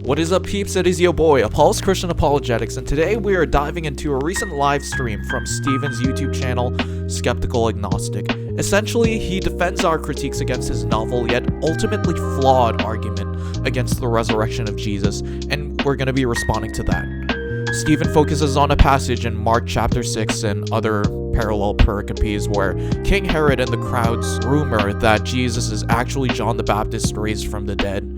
What is up, peeps? It is your boy, Apollo's Christian Apologetics, and today we are diving into a recent live stream from Steven's YouTube channel, SkepticalAgnostic. Essentially, he defends our critiques against his novel yet ultimately flawed argument against the resurrection of Jesus, and we're going to be responding to that. Stephen focuses on a passage in Mark chapter 6 and other parallel pericopes where King Herod and the crowds rumor that Jesus is actually John the Baptist raised from the dead.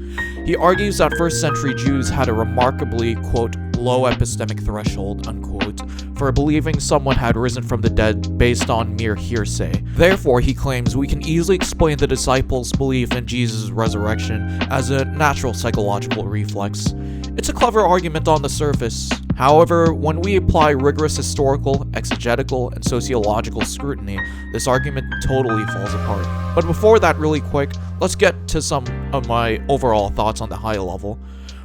He argues that first century Jews had a remarkably, quote, low epistemic threshold, unquote, for believing someone had risen from the dead based on mere hearsay. Therefore, he claims we can easily explain the disciples' belief in Jesus' resurrection as a natural psychological reflex. It's a clever argument on the surface. However, when we apply rigorous historical, exegetical, and sociological scrutiny, this argument totally falls apart. But before that, really quick, let's get to some of my overall thoughts on the high level.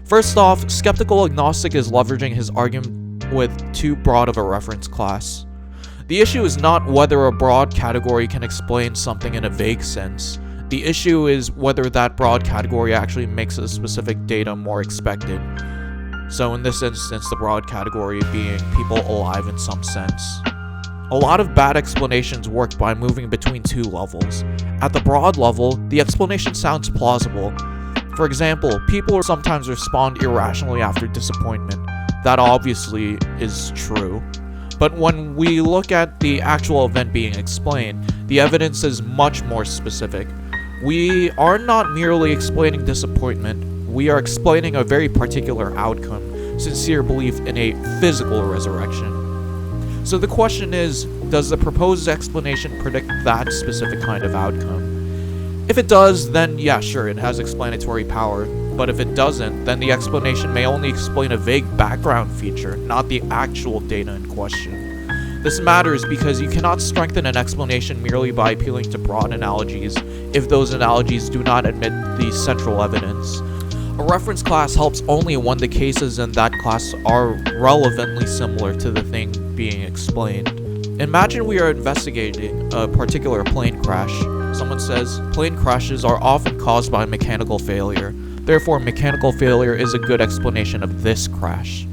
First off, SkepticalAgnostic is leveraging his argument with too broad of a reference class. The issue is not whether a broad category can explain something in a vague sense. The issue is whether that broad category actually makes a specific data more expected. So in this instance, the broad category being people alive in some sense. A lot of bad explanations work by moving between two levels. At the broad level, the explanation sounds plausible. For example, people sometimes respond irrationally after disappointment. That obviously is true. But when we look at the actual event being explained, the evidence is much more specific. We are not merely explaining disappointment, we are explaining a very particular outcome, sincere belief in a physical resurrection. So the question is, does the proposed explanation predict that specific kind of outcome? If it does, then yeah, sure, it has explanatory power. But if it doesn't, then the explanation may only explain a vague background feature, not the actual data in question. This matters because you cannot strengthen an explanation merely by appealing to broad analogies if those analogies do not admit the central evidence. A reference class helps only when the cases in that class are relevantly similar to the thing being explained. Imagine we are investigating a particular plane crash. Someone says, plane crashes are often caused by mechanical failure. Therefore, mechanical failure is a good explanation of this crash.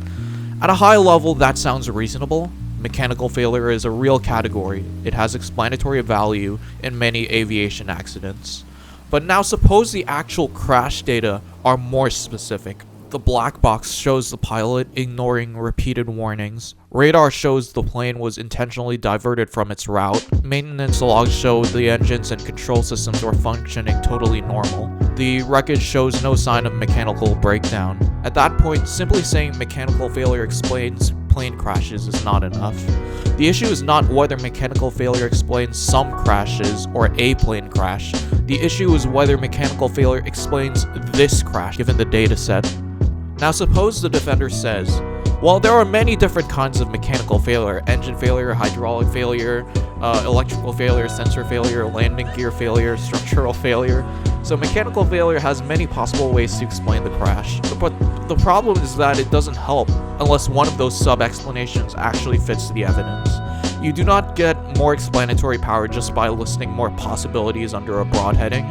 At a high level, that sounds reasonable. Mechanical failure is a real category. It has explanatory value in many aviation accidents. But now suppose the actual crash data are more specific. The black box shows the pilot ignoring repeated warnings. Radar shows the plane was intentionally diverted from its route. Maintenance logs show the engines and control systems were functioning totally normal. The wreckage shows no sign of mechanical breakdown. At that point, simply saying mechanical failure explains plane crashes is not enough. The issue is not whether mechanical failure explains some crashes or a plane crash. The issue is whether mechanical failure explains this crash given the data set. Now suppose the defender says, well, there are many different kinds of mechanical failure: engine failure, hydraulic failure, electrical failure, sensor failure, landing gear failure, structural failure. So mechanical failure has many possible ways to explain the crash. But the problem is that it doesn't help unless one of those sub-explanations actually fits the evidence. You do not get more explanatory power just by listing more possibilities under a broad heading.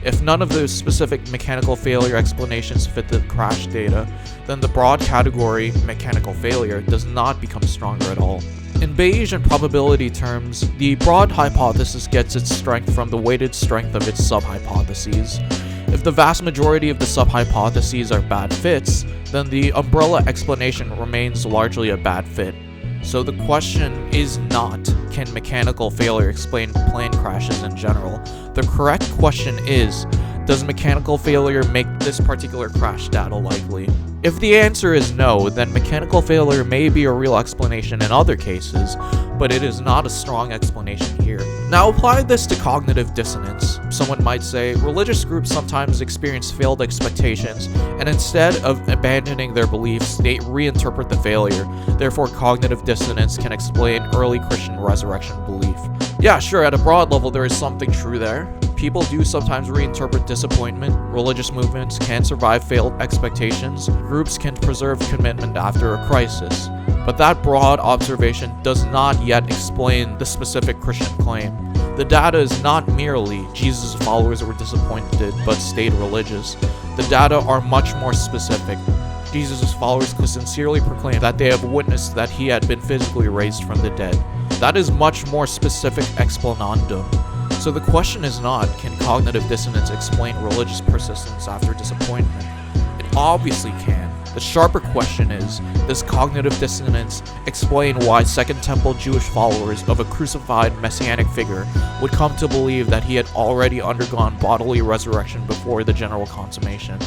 If none of those specific mechanical failure explanations fit the crash data, then the broad category, mechanical failure, does not become stronger at all. In Bayesian probability terms, the broad hypothesis gets its strength from the weighted strength of its sub-hypotheses. If the vast majority of the sub-hypotheses are bad fits, then the umbrella explanation remains largely a bad fit. So the question is not, can mechanical failure explain plane crashes in general? The correct question is, does mechanical failure make this particular crash data likely? If the answer is no, then mechanical failure may be a real explanation in other cases, but it is not a strong explanation here. Now apply this to cognitive dissonance. Someone might say, religious groups sometimes experience failed expectations, and instead of abandoning their beliefs, they reinterpret the failure. Therefore, cognitive dissonance can explain early Christian resurrection belief. Yeah, sure, at a broad level there is something true there. People do sometimes reinterpret disappointment. Religious movements can survive failed expectations. Groups can preserve commitment after a crisis. But that broad observation does not yet explain the specific Christian claim. The data is not merely Jesus' followers were disappointed but stayed religious. The data are much more specific. Jesus' followers could sincerely proclaim that they have witnessed that he had been physically raised from the dead. That is much more specific explanandum. So the question is not, can cognitive dissonance explain religious persistence after disappointment? It obviously can. The sharper question is, does cognitive dissonance explain why Second Temple Jewish followers of a crucified messianic figure would come to believe that he had already undergone bodily resurrection before the general consummation?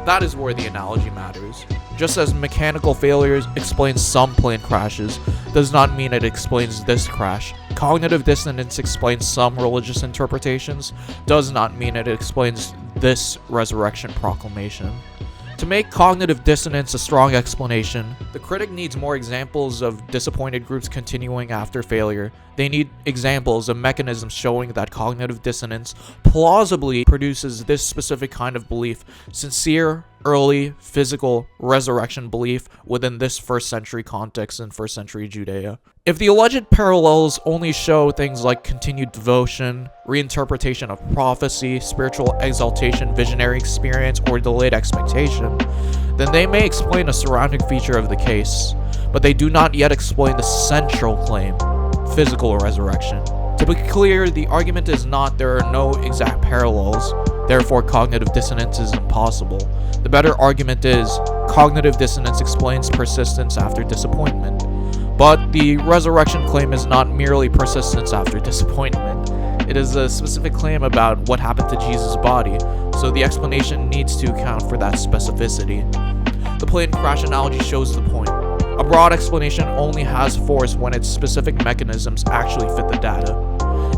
That is where the analogy matters. Just as mechanical failures explain some plane crashes, does not mean it explains this crash. Cognitive dissonance explains some religious interpretations, does not mean it explains this resurrection proclamation. To make cognitive dissonance a strong explanation, the critic needs more examples of disappointed groups continuing after failure. They need examples of mechanisms showing that cognitive dissonance plausibly produces this specific kind of belief, sincere, early, physical resurrection belief within this first century context in first century Judea. If the alleged parallels only show things like continued devotion, reinterpretation of prophecy, spiritual exaltation, visionary experience, or delayed expectation, then they may explain a surrounding feature of the case, but they do not yet explain the central claim, physical resurrection. To be clear, the argument is not there are no exact parallels, therefore cognitive dissonance is impossible. The better argument is cognitive dissonance explains persistence after disappointment. But the resurrection claim is not merely persistence after disappointment. It is a specific claim about what happened to Jesus' body, so the explanation needs to account for that specificity. The plane crash analogy shows the point. A broad explanation only has force when its specific mechanisms actually fit the data.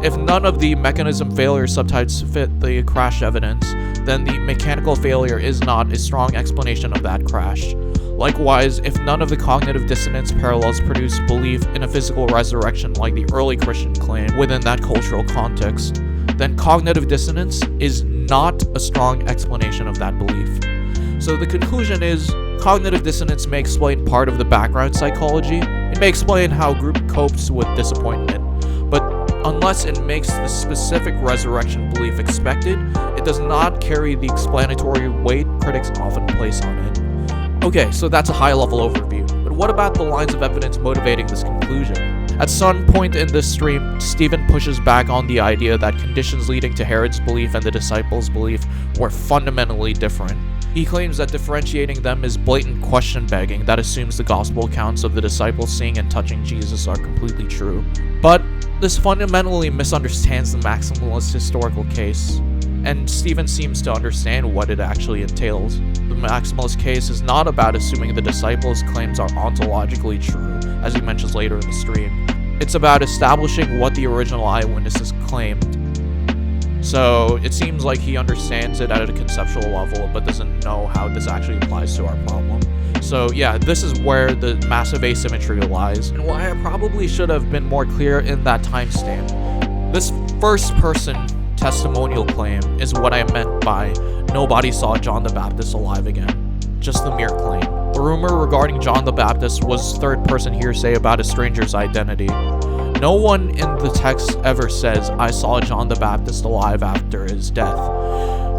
If none of the mechanism failure subtypes fit the crash evidence, then the mechanical failure is not a strong explanation of that crash. Likewise, if none of the cognitive dissonance parallels produce belief in a physical resurrection like the early Christian claim within that cultural context, then cognitive dissonance is not a strong explanation of that belief. So the conclusion is, cognitive dissonance may explain part of the background psychology. It may explain how a group copes with disappointment, but unless it makes the specific resurrection belief expected, it does not carry the explanatory weight critics often place on it. Okay, so that's a high-level overview, but what about the lines of evidence motivating this conclusion? At some point in this stream, Stephen pushes back on the idea that conditions leading to Herod's belief and the disciples' belief were fundamentally different. He claims that differentiating them is blatant question-begging that assumes the gospel accounts of the disciples seeing and touching Jesus are completely true. But this fundamentally misunderstands the maximalist historical case, and Stephen seems to understand what it actually entails. The maximalist case is not about assuming the disciples' claims are ontologically true, as he mentions later in the stream. It's about establishing what the original eyewitnesses claimed. So it seems like he understands it at a conceptual level, but doesn't know how this actually applies to our problem. So yeah, this is where the massive asymmetry lies, and why I probably should have been more clear in that timestamp. This first-person testimonial claim is what I meant by nobody saw John the Baptist alive again. Just the mere claim. The rumor regarding John the Baptist was third-person hearsay about a stranger's identity. No one in the text ever says, I saw John the Baptist alive after his death.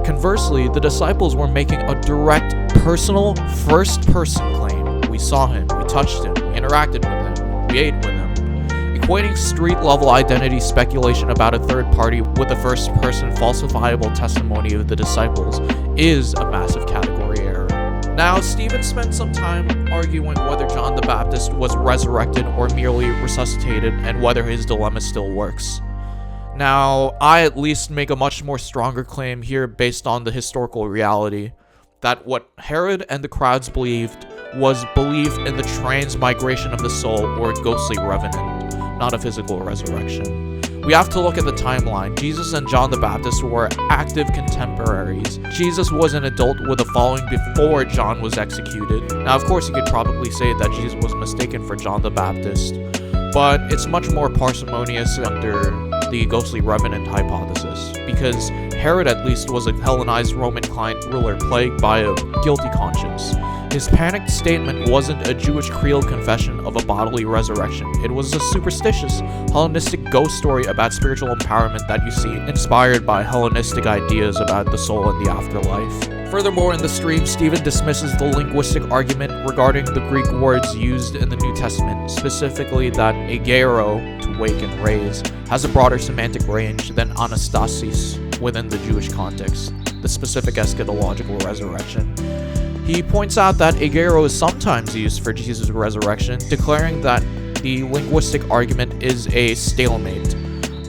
Conversely, the disciples were making a direct, personal, first-person claim. We saw him, we touched him, we interacted with him, we ate with him. Equating street-level identity speculation about a third party with the first-person falsifiable testimony of the disciples is a massive category error. Now, Stephen spent some time arguing whether John the Baptist was resurrected or merely resuscitated, and whether his dilemma still works. Now, I at least make a much more stronger claim here based on the historical reality, that what Herod and the crowds believed was belief in the transmigration of the soul or ghostly revenant, not a physical resurrection. We have to look at the timeline. Jesus and John the Baptist were active contemporaries. Jesus was an adult with a following before John was executed. Now, of course, you could probably say that Jesus was mistaken for John the Baptist, but it's much more parsimonious under the ghostly revenant hypothesis, because Herod at least was a Hellenized Roman client ruler plagued by a guilty conscience. His panicked statement wasn't a Jewish creed confession of a bodily resurrection. It was a superstitious, Hellenistic ghost story about spiritual empowerment that you see inspired by Hellenistic ideas about the soul and the afterlife. Furthermore, in the stream, Stephen dismisses the linguistic argument regarding the Greek words used in the New Testament, specifically that agero, to wake and raise, has a broader semantic range than anastasis within the Jewish context, the specific eschatological resurrection. He points out that agero is sometimes used for Jesus' resurrection, declaring that the linguistic argument is a stalemate.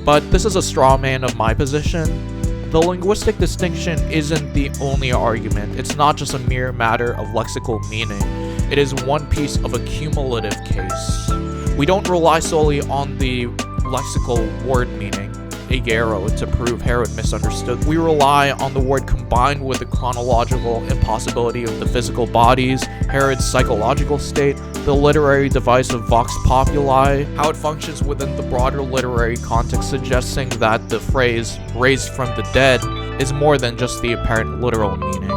But this is a straw man of my position. The linguistic distinction isn't the only argument. It's not just a mere matter of lexical meaning. It is one piece of a cumulative case. We don't rely solely on the lexical word meaning, agero, to prove Herod misunderstood. We rely on the word combined with the chronological impossibility of the physical bodies, Herod's psychological state, the literary device of vox populi, how it functions within the broader literary context, suggesting that the phrase raised from the dead is more than just the apparent literal meaning,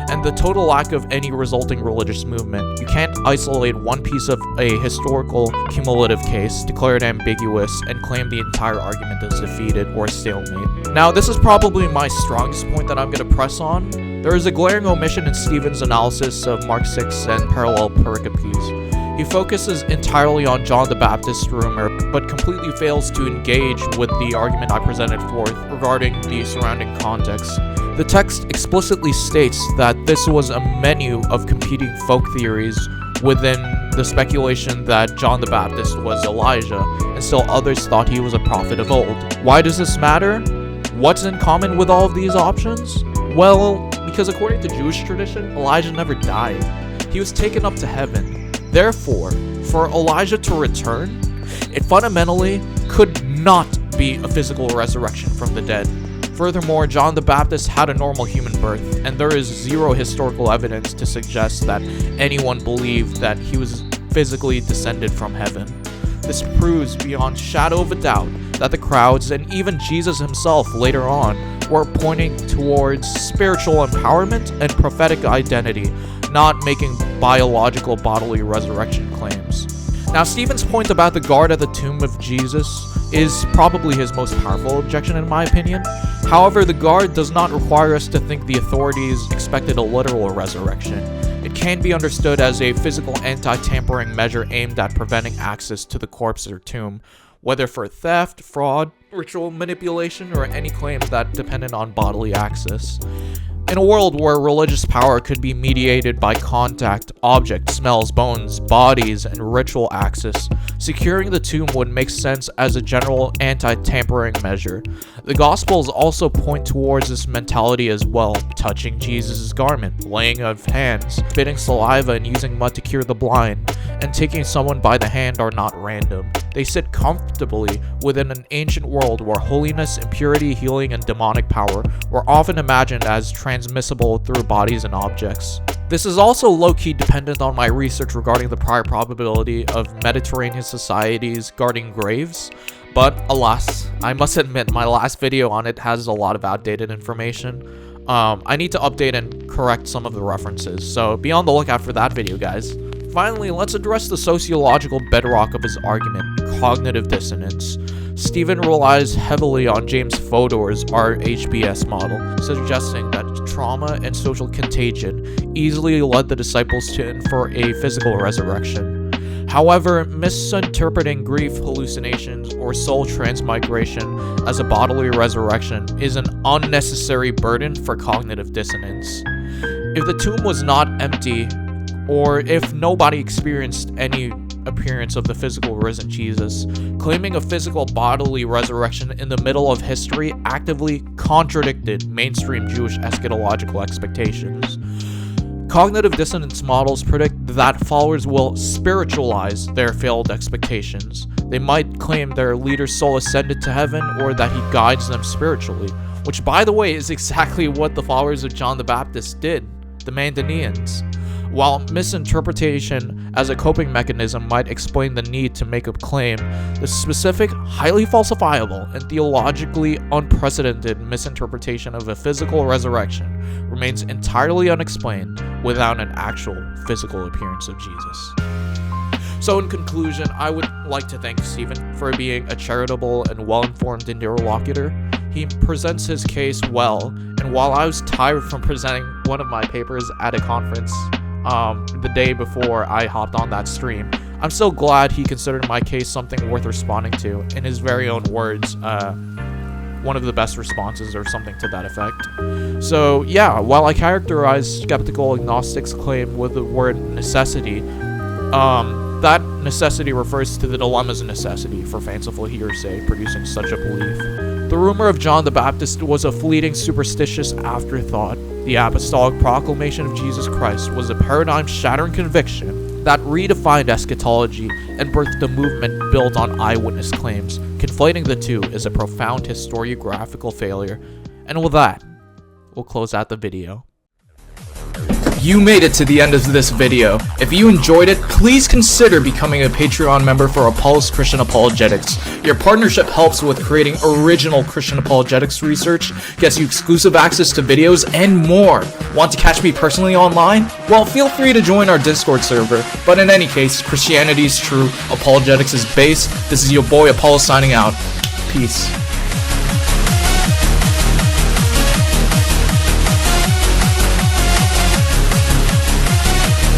and the total lack of any resulting religious movement. You can't isolate one piece of a historical cumulative case, declare it ambiguous, and claim the entire argument is defeated or stalemate. Now, this is probably my strongest point that I'm going to press on. There is a glaring omission in Stephen's analysis of Mark 6 and parallel pericopes. He focuses entirely on John the Baptist's rumor, but completely fails to engage with the argument I presented forth regarding the surrounding context. The text explicitly states that this was a menu of competing folk theories within the speculation that John the Baptist was Elijah, and still others thought he was a prophet of old. Why does this matter? What's in common with all of these options? Well, because according to Jewish tradition, Elijah never died. He was taken up to heaven. Therefore, for Elijah to return, it fundamentally could not be a physical resurrection from the dead. Furthermore, John the Baptist had a normal human birth, and there is zero historical evidence to suggest that anyone believed that he was physically descended from heaven. This proves beyond shadow of a doubt that the crowds, and even Jesus himself later on, were pointing towards spiritual empowerment and prophetic identity, not making biological bodily resurrection claims. Now, Stephen's point about the guard at the tomb of Jesus is probably his most powerful objection in my opinion. However, the guard does not require us to think the authorities expected a literal resurrection. It can be understood as a physical anti-tampering measure aimed at preventing access to the corpse or tomb, whether for theft, fraud, ritual manipulation, or any claims that depended on bodily access. In a world where religious power could be mediated by contact, objects, smells, bones, bodies, and ritual access, securing the tomb would make sense as a general anti-tampering measure. The Gospels also point towards this mentality as well, touching Jesus' garment, laying of hands, spitting saliva, and using mud to cure the blind, and taking someone by the hand are not random. They sit comfortably within an ancient world where holiness, impurity, healing, and demonic power were often imagined as transmissible through bodies and objects. This is also low-key dependent on my research regarding the prior probability of Mediterranean societies guarding graves, but alas, I must admit my last video on it has a lot of outdated information. I need to update and correct some of the references, so be on the lookout for that video, guys. Finally, let's address the sociological bedrock of his argument, cognitive dissonance. Stephen relies heavily on James Fodor's RHBS model, suggesting that trauma and social contagion easily led the disciples to infer a physical resurrection. However, misinterpreting grief, hallucinations, or soul transmigration as a bodily resurrection is an unnecessary burden for cognitive dissonance. If the tomb was not empty, or if nobody experienced any appearance of the physical risen Jesus, claiming a physical bodily resurrection in the middle of history actively contradicted mainstream Jewish eschatological expectations. Cognitive dissonance models predict that followers will spiritualize their failed expectations. They might claim their leader's soul ascended to heaven or that he guides them spiritually, which, by the way, is exactly what the followers of John the Baptist did, the Mandaeans. While misinterpretation as a coping mechanism might explain the need to make a claim, the specific, highly falsifiable, and theologically unprecedented misinterpretation of a physical resurrection remains entirely unexplained without an actual physical appearance of Jesus. So in conclusion, I would like to thank Stephen for being a charitable and well-informed interlocutor. He presents his case well and and while I was tired from presenting one of my papers at a conference the day before I hopped on that stream, I'm so glad he considered my case something worth responding to. In his very own words, one of the best responses or something to that effect. So yeah, while I characterize skeptical agnostic's claim with the word necessity, that necessity refers to the dilemma's necessity for fanciful hearsay producing such a belief. The rumor of John the Baptist was a fleeting superstitious afterthought. The apostolic proclamation of Jesus Christ was a paradigm-shattering conviction that redefined eschatology and birthed a movement built on eyewitness claims. Conflating the two is a profound historiographical failure. And with that, we'll close out the video. You made it to the end of this video. If you enjoyed it, please consider becoming a Patreon member for Apollos Christian Apologetics. Your partnership helps with creating original Christian apologetics research, gets you exclusive access to videos, and more. Want to catch me personally online? Well, feel free to join our Discord server. But in any case, Christianity is true, apologetics is base. This is your boy Apollo signing out. Peace.